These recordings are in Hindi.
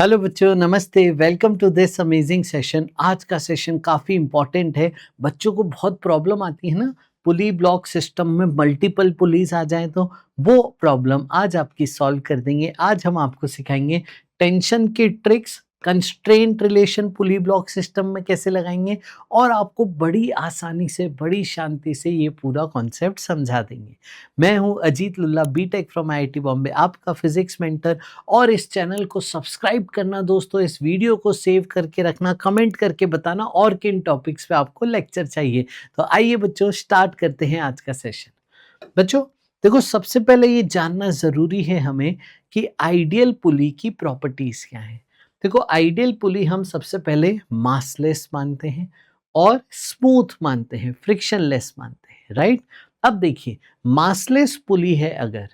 हेलो बच्चों, नमस्ते। Welcome to this amazing session. आज का सेशन काफ़ी इम्पॉर्टेंट है। बच्चों को बहुत प्रॉब्लम आती है ना, पुली ब्लॉक सिस्टम में मल्टीपल पुलीज आ जाए तो वो प्रॉब्लम आज आपकी सॉल्व कर देंगे। आज हम आपको सिखाएंगे टेंशन की ट्रिक्स, कंस्ट्रेंट रिलेशन पुली ब्लॉक सिस्टम में कैसे लगाएंगे और आपको बड़ी आसानी से, बड़ी शांति से ये पूरा कॉन्सेप्ट समझा देंगे। मैं हूँ Ajit Lulla, BTech from IIT Bombay, आपका फिजिक्स मेंटर। और इस चैनल को सब्सक्राइब करना दोस्तों, इस वीडियो को सेव करके रखना, कमेंट करके बताना और किन टॉपिक्स पे आपको लेक्चर चाहिए। तो आइए बच्चों, स्टार्ट करते हैं आज का सेशन। बच्चों देखो, सबसे पहले ये जानना जरूरी है हमें कि आइडियल पुली की प्रॉपर्टीज क्या है। देखो, आइडियल पुली हम सबसे पहले मासलेस मानते हैं और स्मूथ मानते हैं, फ्रिक्शनलेस मानते हैं, राइट। अब देखिए, मासलेस पुली है अगर,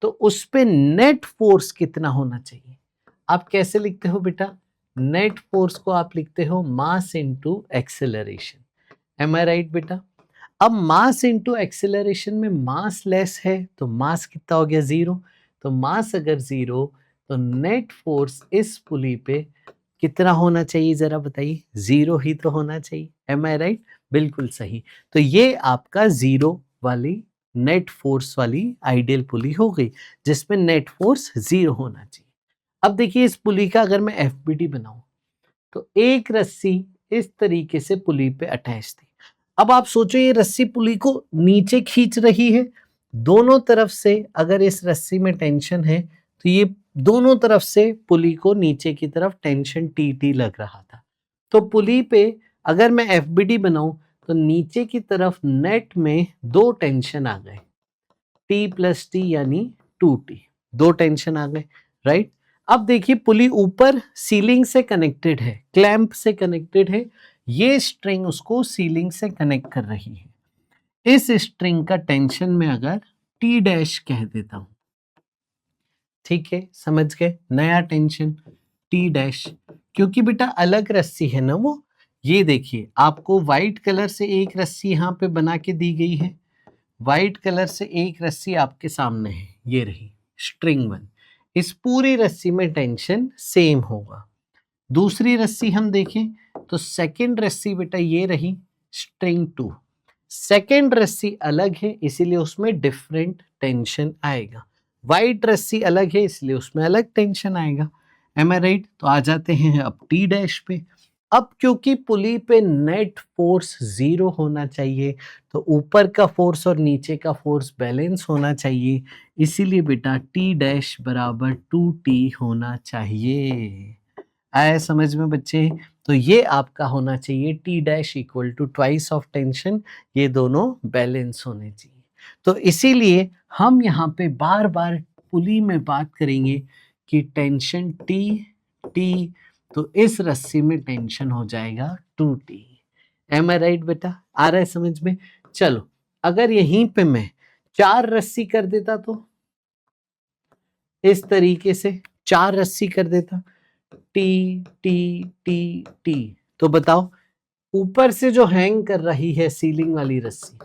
तो उस पे नेट फोर्स कितना होना चाहिए। आप कैसे लिखते हो बेटा? नेट फोर्स को आप लिखते हो मास इनटू एक्सेलरेशन। एम आई राइट बेटा? अब मास इनटू एक्सेलरेशन में मास लेस है तो मास कितना हो गया? जीरो। तो मास अगर जीरो तो नेट फोर्स इस पुली पे कितना होना चाहिए, जरा बताइए? जीरो ही तो होना चाहिए। एम आई राइट? बिल्कुल सही। तो ये आपका जीरो वाली नेट फोर्स वाली आइडियल पुली हो गई, जिसमें नेट फोर्स जीरो होना चाहिए। अब देखिए, इस पुली का अगर मैं एफबीडी बनाऊं तो एक रस्सी इस तरीके से पुली पे अटैच थी। अब आप सोचो, ये रस्सी पुली को नीचे खींच रही है दोनों तरफ से। अगर इस रस्सी में टेंशन है तो ये दोनों तरफ से पुली को नीचे की तरफ टेंशन टी टी लग रहा था। तो पुली पे अगर मैं एफबीडी बनाऊं तो नीचे की तरफ नेट में दो टेंशन आ गए, टी प्लस टी यानी 2T। दो टेंशन आ गए, राइट। अब देखिए, पुली ऊपर सीलिंग से कनेक्टेड है, क्लैंप से कनेक्टेड है। ये स्ट्रिंग उसको सीलिंग से कनेक्ट कर रही है। इस स्ट्रिंग का टेंशन में अगर टी डैश कह देता हूं, ठीक है, समझ गए? नया टेंशन टी डैश, क्योंकि बेटा अलग रस्सी है ना वो। ये देखिए, आपको व्हाइट कलर से एक रस्सी यहाँ पे बना के दी गई है, व्हाइट कलर से एक रस्सी आपके सामने है, ये रही स्ट्रिंग वन। इस पूरी रस्सी में टेंशन सेम होगा। दूसरी रस्सी हम देखें तो सेकंड रस्सी बेटा ये रही स्ट्रिंग टू। सेकंड रस्सी अलग है, इसीलिए उसमें डिफरेंट टेंशन आएगा। व्हाइट रस्सी अलग है, इसलिए उसमें अलग टेंशन आएगा। एम आई राइट? तो आ जाते हैं अब टी डैश पे। अब क्योंकि पुली पे नेट फोर्स जीरो होना चाहिए, तो ऊपर का फोर्स और नीचे का फोर्स बैलेंस होना चाहिए, इसीलिए बेटा टी डैश बराबर 2T होना चाहिए। आया समझ में बच्चे? तो ये आपका होना चाहिए T dash equal to twice of tension, ये दोनों बैलेंस होने चाहिए। तो इसीलिए हम यहाँ पे बार बार पुली में बात करेंगे कि टेंशन टी टी, तो इस रस्सी में टेंशन हो जाएगा 2T। एम आई राइट बेटा? आ रहा है समझ में? चलो, अगर यहीं पे मैं चार रस्सी कर देता तो इस तरीके से चार रस्सी कर देता, टी टी टी टी, तो बताओ ऊपर से जो हैंग कर रही है सीलिंग वाली रस्सी,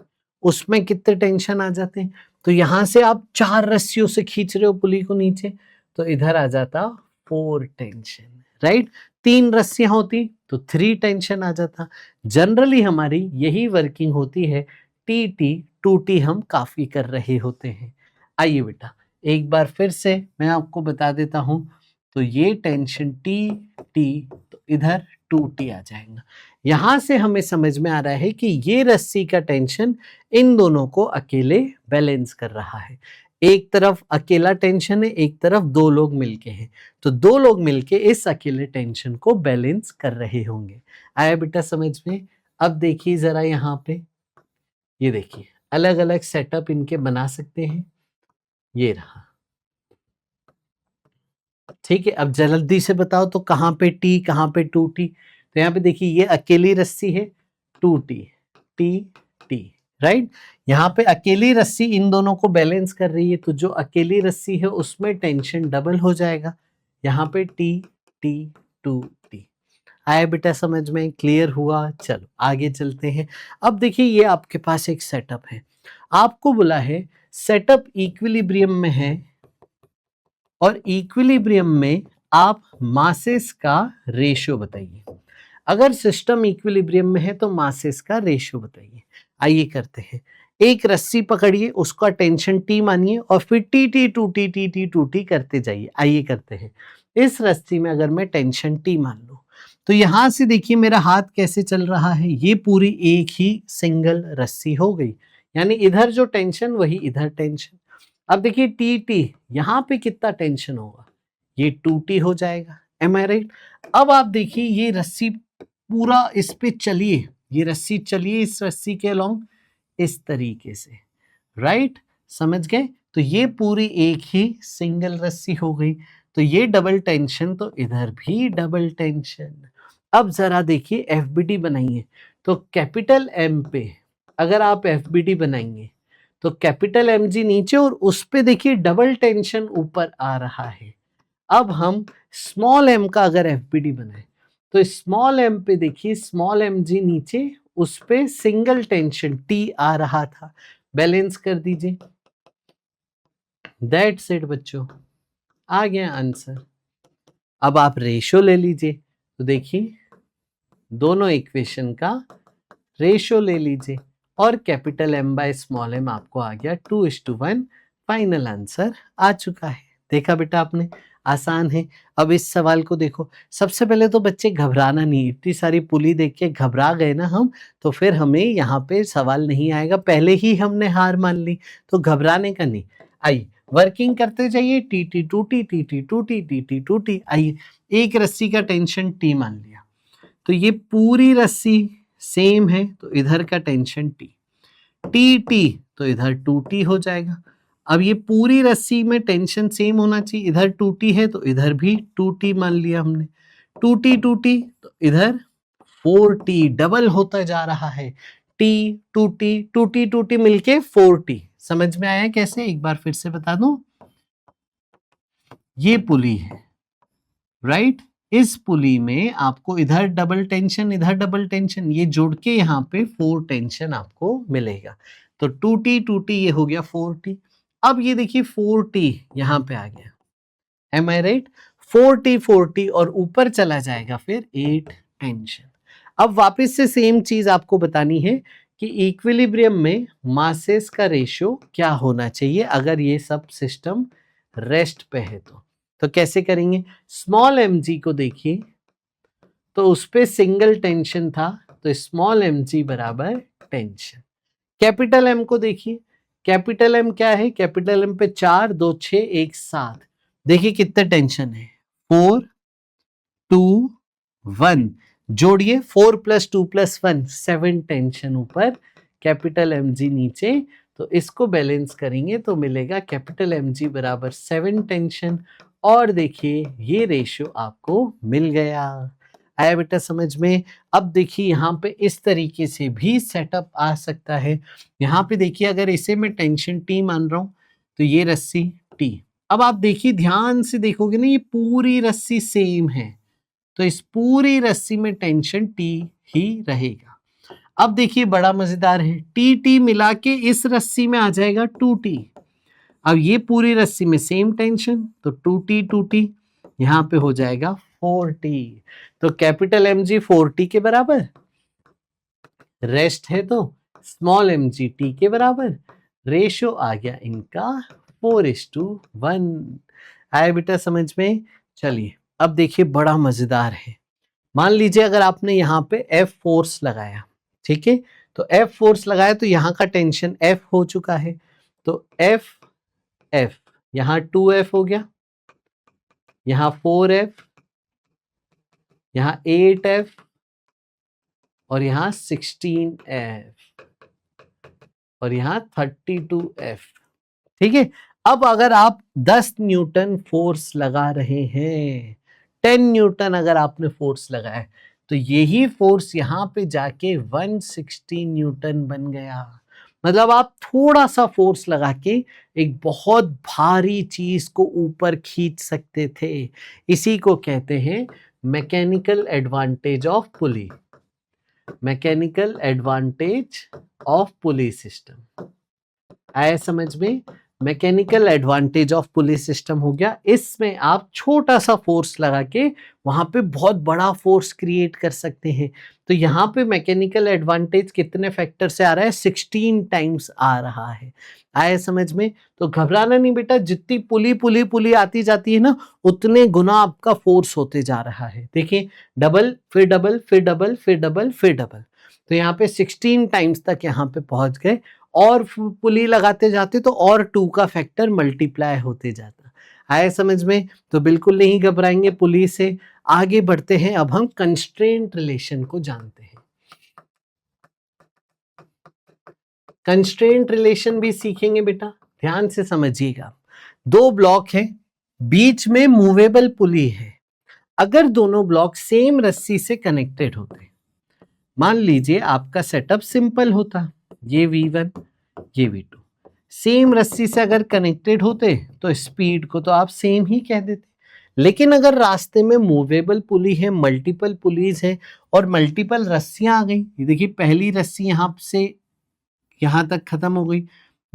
उसमें कितने टेंशन आ जाते हैं? तो यहां से आप चार रस्सियों से खींच रहे हो पुली को नीचे, तो इधर आ जाता 4 टेंशन, राइट। तीन रस्सियां होती तो 3 टेंशन आ जाता। जनरली हमारी यही वर्किंग होती है, टी टी 2T हम काफी कर रहे होते हैं। आइए बेटा, एक बार फिर से मैं आपको बता देता हूं। तो ये टेंशन टी टी, तो इधर 2T आ जाएगा। यहां से हमें समझ में आ रहा है कि ये रस्सी का टेंशन इन दोनों को अकेले बैलेंस कर रहा है। एक तरफ अकेला टेंशन है, एक तरफ दो लोग मिलके हैं, तो दो लोग मिलके इस अकेले टेंशन को बैलेंस कर रहे होंगे। आया बेटा समझ में? अब देखिए जरा यहाँ पे, ये देखिए अलग अलग सेटअप इनके बना सकते हैं। ये रहा, ठीक है। अब जल्दी से बताओ तो कहाँ पे टी, कहाँ पे 2T? तो यहाँ पे देखिए, ये अकेली रस्सी है 2T, टी टी, राइट। यहाँ पे अकेली रस्सी इन दोनों को बैलेंस कर रही है, तो जो अकेली रस्सी है उसमें टेंशन डबल हो जाएगा। यहाँ पे टी टी 2T। आया बेटा समझ में? क्लियर हुआ? चलो आगे चलते हैं। अब देखिए, ये आपके पास एक सेटअप है, आपको बोला है सेटअप इक्विलिब्रियम में है और इक्विलिब्रियम में आप मासेस का रेशियो बताइए। अगर सिस्टम इक्विलिब्रियम में है तो मासेस का रेशियो बताइए। आइए करते हैं। एक रस्सी पकड़िए, उसका टेंशन T मानिए और फिर टी करते जाइए। आइए करते हैं। इस रस्सी में अगर मैं टेंशन T मान लूं तो यहां से देखिए मेरा हाथ कैसे चल रहा है, ये पूरी एक ही सिंगल रस्सी हो गई, यानी इधर जो टेंशन वही इधर टेंशन। अब देखिए टी यहां पे कितना टेंशन होगा, ये 2T हो जाएगा। एम आई राइट? अब आप देखिए ये रस्सी पूरा इस पे चलिए, ये रस्सी चलिए इस रस्सी के अलोंग इस तरीके से, राइट? समझ गए? तो ये पूरी एक ही सिंगल रस्सी हो गई। तो ये डबल टेंशन, तो इधर भी डबल टेंशन। अब जरा देखिए एफबीडी बनाइए। तो कैपिटल एम पे अगर आप एफबीडी बनाएंगे तो कैपिटल एम जी नीचे और उस पे देखिए डबल टेंशन ऊपर आ रहा है। अब हम स्मॉल एम का अगर एफबीडी बनाए तो स्मॉल एम पे देखिए स्मॉल एम जी नीचे, उस पे सिंगल टेंशन टी आ रहा था। बैलेंस कर दीजिए। दैट्स इट बच्चों, आ गया आंसर। अब आप रेशियो ले लीजिए। तो देखिए दोनों इक्वेशन का रेशियो ले लीजिए और capital M by small M आपको आ गया 2:1। फाइनल आंसर आ चुका है। देखा बेटा आपने, आसान है। अब इस सवाल को देखो। सबसे पहले तो बच्चे घबराना नहीं, इतनी सारी पुली देख के घबरा गए ना हम, तो फिर हमें यहाँ पे सवाल नहीं आएगा, पहले ही हमने हार मान ली, तो घबराने का नहीं। आइए वर्किंग करते जाइए। टी। आइए एक रस्सी का टेंशन टी मान लिया, तो ये पूरी रस्सी सेम है तो इधर का टेंशन टी तो इधर 2T हो जाएगा। अब ये पूरी रस्सी में टेंशन सेम होना चाहिए, इधर 2T है तो इधर भी 2T मान लिया हमने। 2T तो इधर 4T डबल होता जा रहा है। T 2T मिलके 4T। समझ में आया कैसे? एक बार फिर से बता दूं, ये पुली है, राइट? इस पुली में आपको इधर डबल टेंशन इधर डबल टेंशन, ये जोड़ के यहाँ पे 4 टेंशन आपको मिलेगा। तो 2T ये हो गया 4T। अब ये देखिए 4T यहाँ पे आ गया। एम आई राइट? 4T और ऊपर चला जाएगा फिर 8 टेंशन। अब वापस से सेम चीज आपको बतानी है कि इक्विलिब्रियम में मासेस का रेशियो क्या होना चाहिए अगर ये सब सिस्टम रेस्ट पे है। तो कैसे करेंगे? स्मॉल एम जी को देखिए, तो उस पे सिंगल टेंशन था, तो स्मॉल एम जी बराबर टेंशन। कैपिटल एम को देखिए, कैपिटल एम क्या है? कैपिटल एम पे 4 2 6 1 7। देखिए कितने टेंशन है, 4 2 1। जोड़िए 4 + 2 + 1 7 टेंशन ऊपर, कैपिटल एम जी नीचे। तो इसको बैलेंस करेंगे तो मिलेगा कैपिटल एम जी बराबर 7 टेंशन। और देखिए ये रेशियो आपको मिल गया। आया बेटा समझ में? अब देखिए यहाँ पे इस तरीके से भी सेटअप आ सकता है। यहाँ पे देखिए अगर इसे मैं टेंशन टी मान रहा हूँ तो ये रस्सी टी। अब आप देखिए ध्यान से देखोगे ना, ये पूरी रस्सी सेम है, तो इस पूरी रस्सी में टेंशन टी ही रहेगा। अब देखिए बड़ा मजेदार है, टी मिला के इस रस्सी में आ जाएगा 2T। अब ये पूरी रस्सी में सेम टेंशन, तो 2T यहाँ पे हो जाएगा 4T। तो कैपिटल एम जी 4T के बराबर, रेस्ट है तो स्मॉल एम जी टी के बराबर। रेशियो आ गया इनका 4:1। आया बेटा समझ में? चलिए अब देखिए बड़ा मजेदार है। मान लीजिए अगर आपने यहाँ पे F फोर्स लगाया, ठीक है? तो F फोर्स लगाया तो यहाँ का टेंशन F हो चुका है, तो F यहाँ 2F हो गया, यहाँ 4F, यहाँ 8F और यहाँ 16F और यहाँ 32F। ठीक है? अब अगर आप 10 न्यूटन फोर्स लगा रहे हैं, 10 न्यूटन अगर आपने फोर्स लगाया, तो यही फोर्स यहाँ पे जाके 160 न्यूटन बन गया। मतलब आप थोड़ा सा फोर्स लगा के एक बहुत भारी चीज को ऊपर खींच सकते थे। इसी को कहते हैं mechanical advantage of pulley. Mechanical advantage of pulley system. आया समझ में? Mechanical advantage of police system हो गया, इसमें आप छोटा सा फोर्स लगा के वहां पे बहुत बड़ा फोर्स क्रिएट कर सकते हैं। तो यहाँ पे मैकेनिकल एडवांटेज कितने फैक्टर से आ रहा है, 16 टाइम्स आ रहा है। आया समझ में? तो घबराना नहीं बेटा, जितनी पुली पुली पुली आती जाती है ना, उतने गुना आपका फोर्स होते जा रहा है। देखिए, डबल फिर डबल फिर डबल फिर डबल फिर डबल, तो यहाँ पे 16 टाइम्स तक यहाँ पे पहुंच गए, और पुली लगाते जाते तो और 2 का फैक्टर मल्टीप्लाई होते जाता। आया समझ में? तो बिल्कुल नहीं घबराएंगे पुली से। आगे बढ़ते हैं, अब हम कंस्ट्रेंट रिलेशन को जानते हैं। कंस्ट्रेंट रिलेशन भी सीखेंगे बेटा, ध्यान से समझिएगा। 2 ब्लॉक है, बीच में मूवेबल पुली है। अगर दोनों ब्लॉक सेम रस्सी से कनेक्टेड होते, मान लीजिए आपका सेटअप सिंपल होता, ये V1 ये V2 सेम रस्सी से अगर कनेक्टेड होते तो स्पीड को तो आप सेम ही कह देते। लेकिन अगर रास्ते में मूवेबल पुली है, मल्टीपल पुलीज है और मल्टीपल रस्सियां आ गई, ये देखिए पहली रस्सी यहां से यहां तक खत्म हो गई,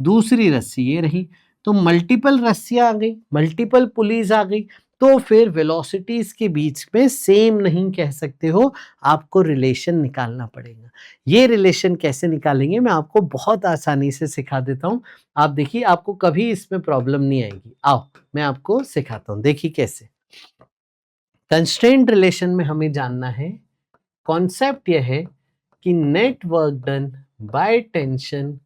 दूसरी रस्सी ये रही, तो मल्टीपल रस्सियां आ गई, मल्टीपल पुलीज आ गई, तो फिर वेलोसिटीज के बीच में सेम नहीं कह सकते हो, आपको रिलेशन निकालना पड़ेगा। ये रिलेशन कैसे निकालेंगे मैं आपको बहुत आसानी से सिखा देता हूं। आप देखिए, आपको कभी इसमें प्रॉब्लम नहीं आएगी। आओ मैं आपको सिखाता हूं, देखिए कैसे। कंस्ट्रेंट रिलेशन में हमें जानना है, कॉन्सेप्ट यह है कि net work done by tension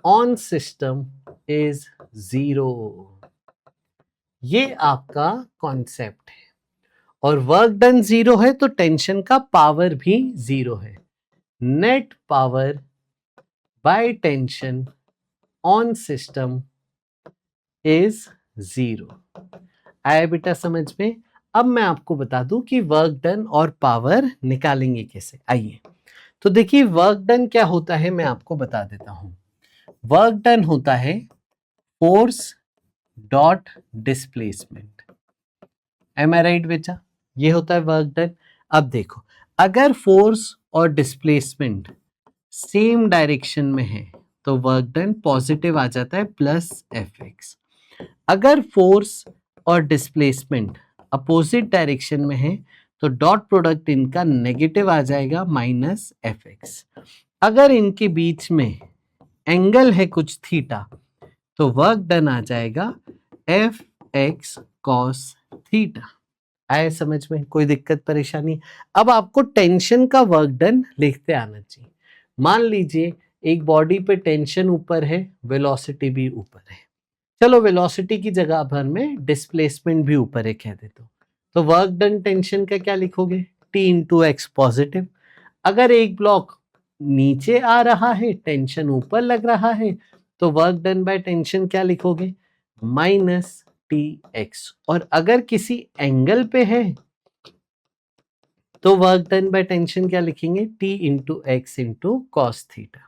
on system is 0। ये आपका कॉन्सेप्ट है, और वर्क डन 0 है तो टेंशन का पावर भी 0 है। Net power by tension on system is 0। आया बेटा समझ में? अब मैं आपको बता दूं कि वर्क डन और पावर निकालेंगे कैसे। आइए, तो देखिए वर्क डन क्या होता है मैं आपको बता देता हूं। वर्क डन होता है फोर्स डॉट डिस्प्लेसमेंट। एम आई राइट बेटा? ये होता है वर्क डन। अब देखो, अगर फोर्स और डिस्प्लेसमेंट सेम डायरेक्शन में है तो वर्क डन पॉजिटिव आ जाता है प्लस Fx। अगर फोर्स और डिस्प्लेसमेंट अपोजिट डायरेक्शन में है तो डॉट प्रोडक्ट इनका नेगेटिव आ जाएगा माइनस Fx। अगर इनके बीच में एंगल है कुछ थीटा तो वर्क डन आ जाएगा Fx cos थीटा। आए समझ में? कोई दिक्कत परेशानी? अब आपको टेंशन का वर्क डन लिखते आना चाहिए। मान लीजिए एक बॉडी पे टेंशन ऊपर है, वेलोसिटी भी ऊपर है, चलो वेलोसिटी की जगह भर में डिस्प्लेसमेंट भी ऊपर है कह देता हूं, तो वर्क डन टेंशन का क्या लिखोगे, T इंटू एक्स पॉजिटिव। अगर एक ब्लॉक नीचे आ रहा है, टेंशन ऊपर लग रहा है, तो वर्क डन बाय टेंशन क्या लिखोगे, माइनस Tx। और अगर किसी एंगल पे है तो वर्क डन बाय टेंशन क्या लिखेंगे, T into x into cos theta.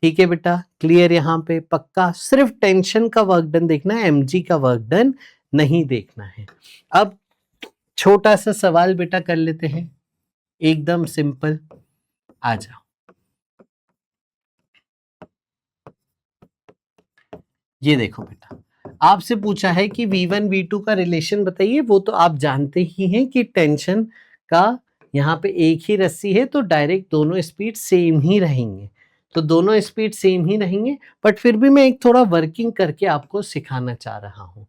ठीक है बेटा, क्लियर? यहां पे पक्का सिर्फ टेंशन का वर्क डन देखना है, mg का वर्क डन नहीं देखना है। अब छोटा सा सवाल बेटा कर लेते हैं, एकदम सिंपल। आ जाओ, ये देखो बेटा, आपसे पूछा है कि V1 V2 का रिलेशन बताइए। वो तो आप जानते ही हैं कि टेंशन का यहाँ पे एक ही रस्सी है तो डायरेक्ट दोनों स्पीड सेम ही रहेंगे, तो दोनों स्पीड सेम ही रहेंगे। बट फिर भी मैं एक थोड़ा वर्किंग करके आपको सिखाना चाह रहा हूँ।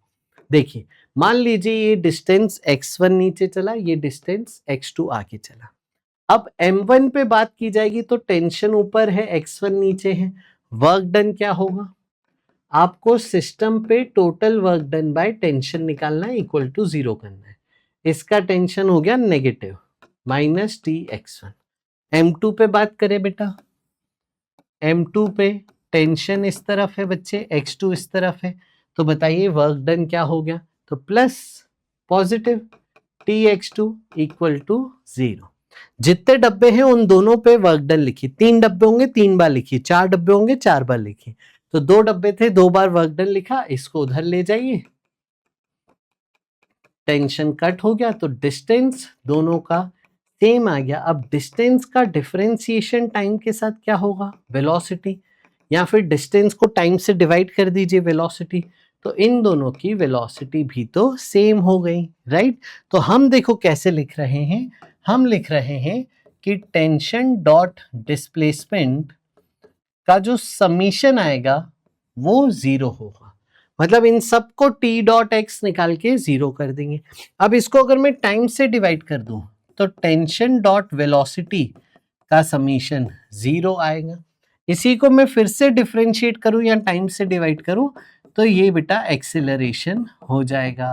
देखिए, मान लीजिए ये डिस्टेंस x1 नीचे चला, ये डिस्टेंस x2 आगे चला। अब m1 पे बात की जाएगी तो टेंशन ऊपर है, x1 नीचे है। वर्क डन क्या होगा, आपको सिस्टम पे total work done by tension निकालना है, इक्वल टू 0 करना है। इसका टेंशन हो गया नेगेटिव माइनस Tx1। m2 पे बात करें बेटा, m2 पे टेंशन इस तरफ है बच्चे, x2 इस तरफ है, तो बताइए वर्क डन क्या हो गया, तो plus positive Tx2 equal to 0। जितने डब्बे हैं उन दोनों पे वर्क डन लिखिए, 3 डब्बे होंगे 3 बार लिखिए, 4 डब्बे होंगे 4 बार लिखिए। तो 2 डब्बे थे, 2 बार वर्क डन लिखा, इसको उधर ले जाइए, टेंशन कट हो गया, तो डिस्टेंस दोनों का सेम आ गया। अब डिस्टेंस का डिफरेंशिएशन टाइम के साथ क्या होगा, वेलोसिटी। या फिर डिस्टेंस को टाइम से डिवाइड कर दीजिए वेलोसिटी, तो इन दोनों की वेलोसिटी भी तो सेम हो गई, राइट। तो हम देखो कैसे लिख रहे हैं, हम लिख रहे हैं कि टेंशन डॉट डिस्प्लेसमेंट का जो समीशन आएगा वो जीरो होगा, मतलब इन सबको टी डॉट एक्स निकाल के जीरो कर देंगे। अब इसको अगर मैं टाइम से डिवाइड कर दूं तो टेंशन डॉट वेलोसिटी का समीशन जीरो आएगा। इसी को मैं फिर से डिफरेंशिएट करूं या टाइम से डिवाइड करूं तो ये बेटा एक्सेलरेशन हो जाएगा।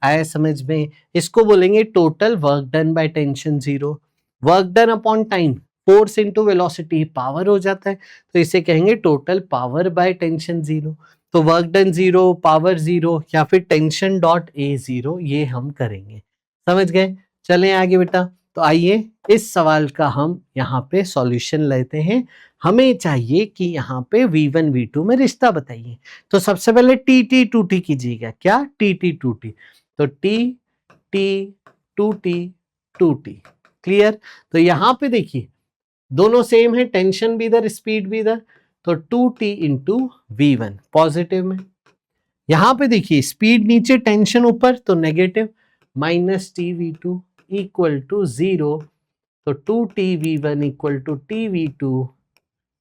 आया समझ में? इसको बोलेंगे total work done by tension zero, work done upon time, force into velocity power हो जाता है, तो इसे कहेंगे total power by tension zero. तो work done zero, power zero, या फिर टेंशन डॉट ए जीरो, ये हम करेंगे। समझ गए? चलें आगे बेटा। तो आइए इस सवाल का हम यहाँ पे सॉल्यूशन लेते हैं। हमें चाहिए कि यहाँ पे V1 V2 में रिश्ता बताइए। तो सबसे पहले टी टी टू टी कीजिएगा। क्या? T T two T. तो T T two T two T, clear. तो यहाँ पे देखिए दोनों सेम है, टेंशन भी इधर स्पीड भी इधर, तो 2t इंटू V1 पॉजिटिव में। यहाँ पे देखिए स्पीड नीचे टेंशन ऊपर, तो negative, minus T V2 equal to zero, तो 2t V1 equal to T V2,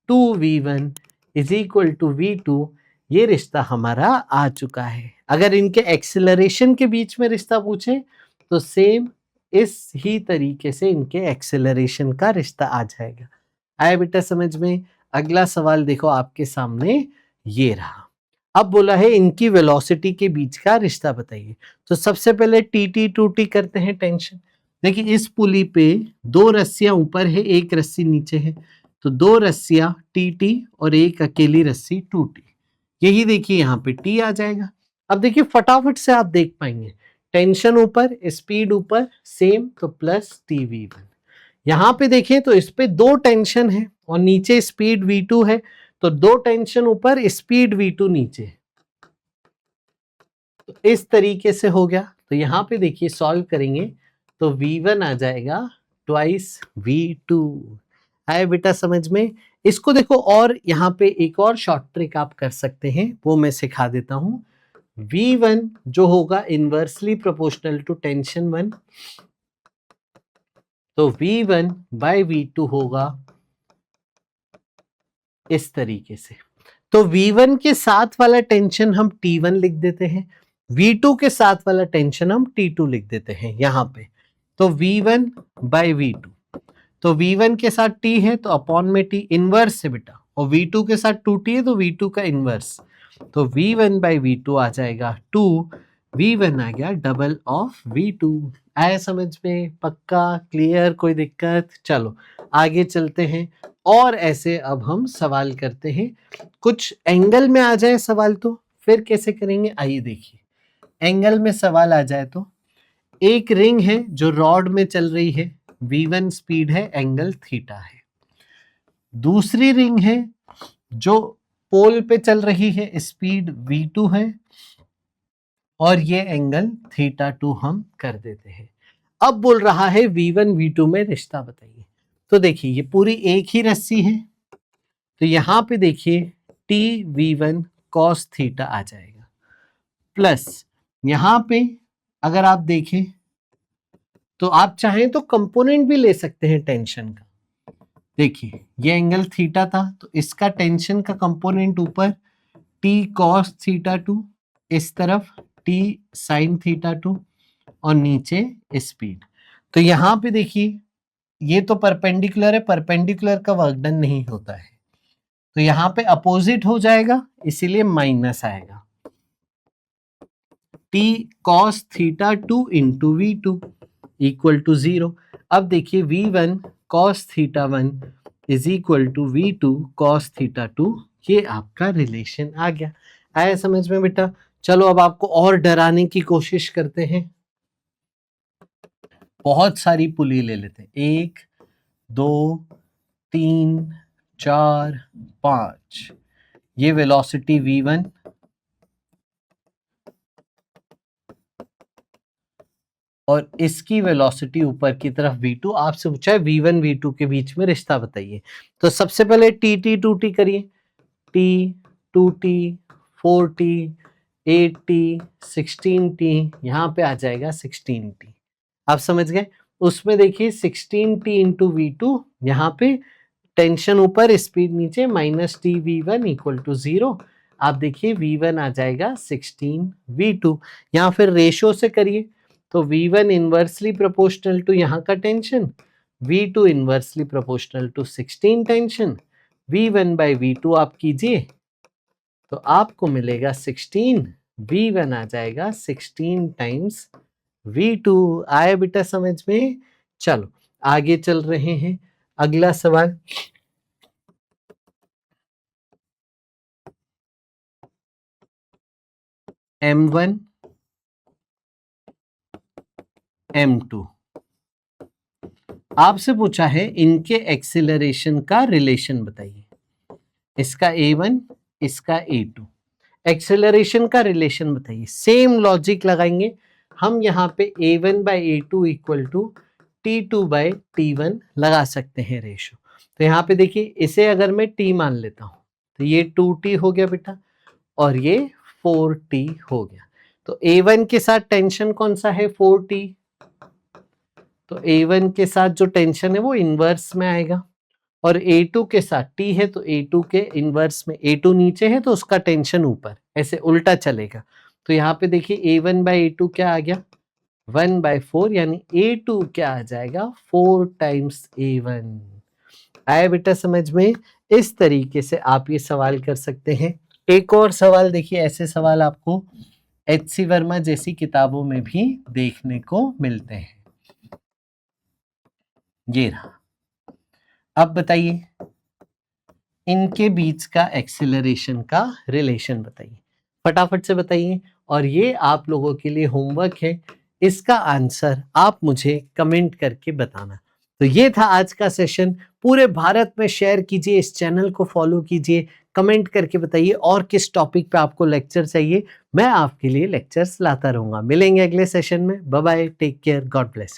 2V1 is equal to V2। ये रिश्ता हमारा आ चुका है। अगर इनके एक्सेलरेशन के बीच में रिश्ता पूछे तो सेम इस ही तरीके से इनके एक्सेलरेशन का रिश्ता आ जाएगा। आया बेटा समझ में? अगला सवाल देखो आपके सामने ये रहा। अब बोला है इनकी वेलोसिटी के बीच का रिश्ता बताइए। तो सबसे पहले टी टी टू टी करते हैं टेंशन। देखिए इस पुली पे दो रस्सियां ऊपर है, एक रस्सी नीचे है, तो दो रस्सियां टी टी और एक अकेली रस्सी टू टी। यही देखिए यहाँ पे टी आ जाएगा। अब देखिए फटाफट से आप देख पाएंगे, टेंशन ऊपर स्पीड ऊपर सेम, तो प्लस टी V1। यहाँ पे देखिए तो इस पे दो टेंशन है और नीचे स्पीड V2 है, तो दो टेंशन ऊपर स्पीड V2 नीचे, तो इस तरीके से हो गया। तो यहाँ पे देखिए सॉल्व करेंगे तो V1 आ जाएगा ट्वाइस V2। आए बेटा समझ में? इसको देखो, और यहाँ पे एक और शॉर्ट ट्रिक आप कर सकते हैं, वो मैं सिखा देता हूं। V1 जो होगा इनवर्सली प्रोपोर्शनल टू टेंशन 1, तो V1 बाय V2 होगा इस तरीके से। तो V1 के साथ वाला टेंशन हम T1 लिख देते हैं, V2 के साथ वाला टेंशन हम T2 लिख देते हैं यहाँ पे। तो V1 बाय V2, तो V1 के साथ T है तो अपॉन में T इनवर्स है बेटा, और V2 के साथ 2T है तो V2 का इनवर्स, तो V1 बाय V2 आ जाएगा 2, V1 आ गया डबल ऑफ V2। आया समझ में? पक्का? क्लियर? कोई दिक्कत? चलो आगे चलते हैं। और ऐसे अब हम सवाल करते हैं, कुछ एंगल में आ जाए सवाल तो फिर कैसे करेंगे, आइए देखिए। एंगल में सवाल आ जाए तो एक रिंग है जो रॉड में चल रही है, V1 स्पीड है, एंगल थीटा है। दूसरी रिंग है जो पोल पे चल रही है, स्पीड V2 है, और ये एंगल थीटा 2 हम कर देते हैं। अब बोल रहा है V1 V2 में रिश्ता बताइए। तो देखिए ये पूरी एक ही रस्सी है, तो यहां पे देखिए टी V1 cos थीटा आ जाएगा, प्लस यहां पे अगर आप देखें तो आप चाहें तो कंपोनेंट भी ले सकते हैं टेंशन का। देखिए ये एंगल थीटा था, तो इसका टेंशन का कंपोनेंट ऊपर टी cos थीटा 2, इस तरफ टी sin थीटा 2, और नीचे स्पीड। तो यहां पे देखिए ये तो परपेंडिकुलर है, परपेंडिकुलर का वर्क डन नहीं होता है, तो यहां पे अपोजिट हो जाएगा, इसीलिए माइनस आएगा। T cos theta 2 into V2 equal to 0। अब देखिए V1 cos theta 1 is equal to V2 cos theta 2, ये आपका रिलेशन आ गया। आया समझ में बेटा? चलो अब आपको और डराने की कोशिश करते हैं। बहुत सारी पुली ले लेते हैं, 1 2 3 4 5। ये वेलोसिटी V1, और इसकी वेलोसिटी ऊपर की तरफ V2। आपसे पूछा है V1 V2 के बीच में रिश्ता बताइए। तो सबसे पहले टी टी टू टी करिए। T, 2t, 4t, 8t, 16t, यहाँ पे आ जाएगा 16t। आप समझ गए? उसमें देखिए 16t इंटू V2, यहाँ पे टेंशन ऊपर स्पीड नीचे, minus T V1 equal to 0। आप देखिए V1 आ जाएगा 16 V2। यहाँ फिर रेशो से करिए तो V1 इनवर्सली प्रोपोर्शनल टू यहाँ का tension, V2 inversely proportional to 16 tension, V1 by V2 आप कीजिए तो आपको मिलेगा 16, V1 आ जाएगा 16 टाइम्स V2। आया बेटा समझ में? चलो आगे चल रहे हैं। अगला सवाल, M1 M2 आपसे पूछा है इनके एक्सीलरेशन का रिलेशन बताइए। इसका A1, इसका A2, एक्सेलरेशन का रिलेशन बताइए। सेम लॉजिक लगाएंगे हम, यहाँ पे A1 by A2 equal to T2 by T1 लगा सकते हैं रेशो। तो यहाँ पे देखिए इसे अगर मैं T मान लेता हूँ तो ये 2T हो गया बेटा और ये 4T हो गया। तो A1 के साथ टेंशन कौन सा है? 4T। तो A1 के साथ जो टेंशन है वो इनवर्स में आएगा और A2 के साथ T है तो A2 के इनवर्स में, A2 नीचे है तो उसका टेंशन ऊपर, ऐसे उल्टा चलेगा। तो यहाँ पे देखिए A1 बाई A2 क्या आ गया? 1/4, यानी A2 क्या आ जाएगा? 4 टाइम्स A1। आया बेटा समझ में? इस तरीके से आप ये सवाल कर सकते हैं। एक और सवाल देखिए, ऐसे सवाल आपको HC वर्मा जैसी किताबों में भी देखने को मिलते हैं। ये रहा। अब बताइए इनके बीच का एक्सीलरेशन का रिलेशन बताइए, फटाफट से बताइए। और ये आप लोगों के लिए होमवर्क है, इसका आंसर आप मुझे कमेंट करके बताना। तो ये था आज का सेशन। पूरे भारत में शेयर कीजिए, इस चैनल को फॉलो कीजिए, कमेंट करके बताइए और किस टॉपिक पे आपको लेक्चर चाहिए। मैं आपके लिए लेक्चर्स लाता रहूंगा। मिलेंगे अगले सेशन में। Bye bye, take care, God bless.